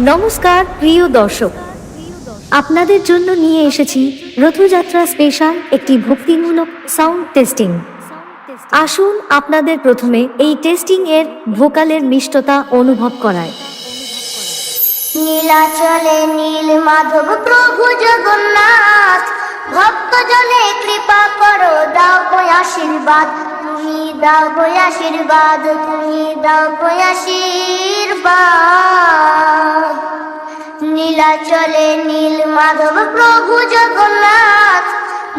নমস্কার প্রিয় দর্শক, আপনাদের জন্য নিয়ে এসেছি রথযাত্রা স্পেশাল একটি ভক্তিমূলক সাউন্ড টেস্টিং। আসুন আপনাদের প্রথমে এই টেস্টিং এর ভোকালের মিষ্টতা অনুভব করায়। নীলাচলে নীল মাধব প্রভু জগন্নাথ, ভক্তজনে কৃপা করো, দাও গো আশীর্বাদ, তুমি দাও গো আশীর্বাদ, তুমি দাও গো আশীর্বাদ। নীলাচলে নীল মাধব প্রভু জগন্নাথ,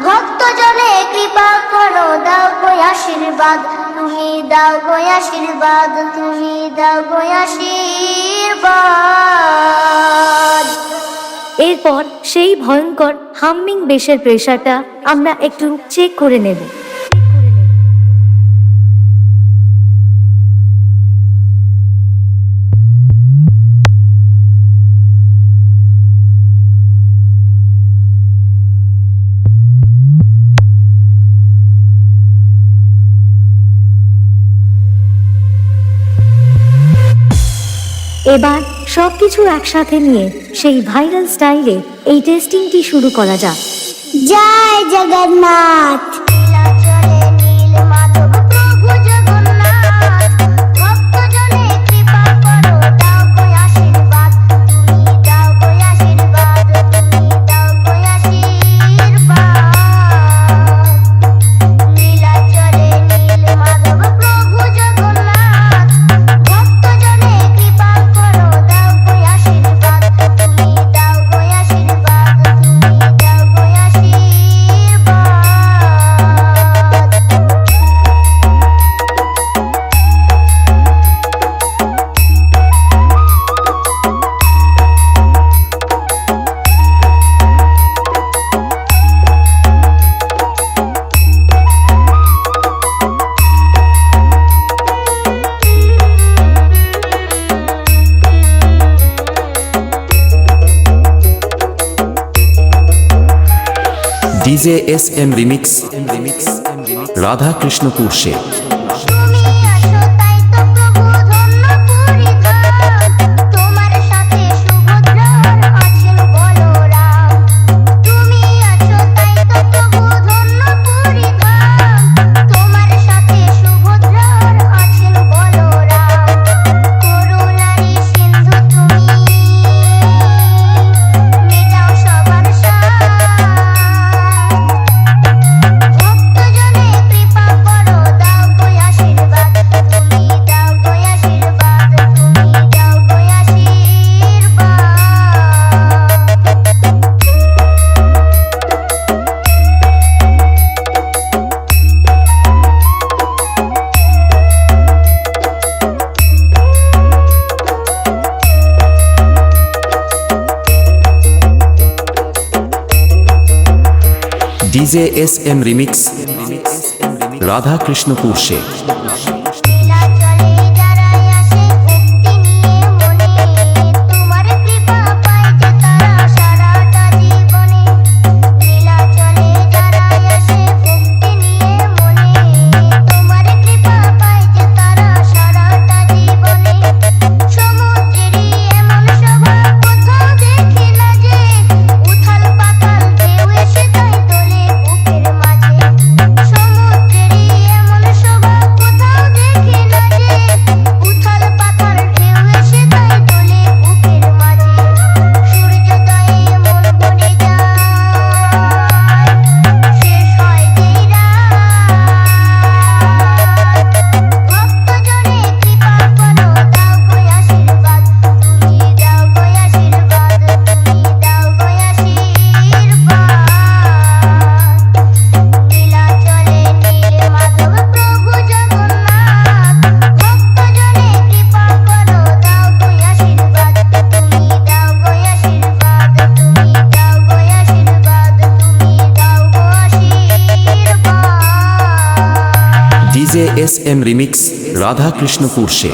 ভক্তজনে কৃপা করো, দাও গো আশীর্বাদ, তুমি দাও গো আশীর্বাদ, তুমি দাও গো আশীর্বাদ। এরপর সেই ভয়ঙ্কর হামিং বেসের প্রেসারটা আমরা একটু চেক করে নেব। এবার সবকিছু একসাথে নিয়ে সেই ভাইরাল স্টাইলে এই টেস্টিংটি শুরু করা যাক। জয় জগন্নাথ। নীলাচলে নীল মাধব প্রভু জগন্নাথ, ভক্তজনে কৃপা করো, দাও গো আশীর্বাদ, তুমি দাও গো আশীর্বাদ, তুমি দাও গো আশীর্বাদ। নীলাচলে নীল মাধব প্রভু জগন্নাথ, ভক্তজনে কৃপা করো, দাও গো আশীর্বাদ, তুমি দাও গো আশীর্বাদ, তুমি দাও গো DJ S M remix Radha Krishnapur से। তুমি আছো তাই তো প্রভু ধন্য পরিধান, তোমার সাথে সুভদ্রার আছেন বলরাম। তুমি আছো তাই তো প্রভু ধন্য পরিধান, তোমার সাথে সুভদ্রার আছেন বলরাম। করুণারি সিন্ধু তুমি, মেটাও সবার ভক্তজনে কৃপা করো, দাও গো আশীর্বাদ, তুমি দাও গো আশীর্বাদ, তুমি দাও গো आशीर्वाद। DJ S M remix Radha Krishnapur से। নীলাচলে যারাই আসে ভক্তি নিয়ে মনে, তোমার কৃপা পায় যে তারা সারাটা জীবনে। নীলাচলে যারাই আসে ভক্তি নিয়ে মনে, তোমার কৃপা পায় যে তারা সারাটা জীবনে। সমুদ্রেরই এমন শোভা কোথাও দেখি না যে, উথাল পাতাল ঢেউ এসে তাই তোলে বুকের মাঝে। সমুদ্রেরই এমন শোভা কোথাও দেখি না যে, উথাল পাতাল ঢেউ এসে তাই তোলে বুকের মাঝে। সূর্যোদয়ে মন ভরে যায়, শেষ হয় যেই রাত। ভক্তজনে কৃপা করো, দাও গো আশীর্বাদ, তুমি দাও গো আশীর্বাদ, তুমি দাও গো আশীর্বাদ। নীলাচলে নীল মাধব প্রভু জগন্নাথ, ভক্তজনে কৃপা করো, দাও গো আশীর্বাদ, তুমি দাও গো আশীর্বাদ, তুমি দাও গো আশীর্বাদ, তুমি দাও গো আশীর্বাদ। DJ S M remix Radha Krishnapur से।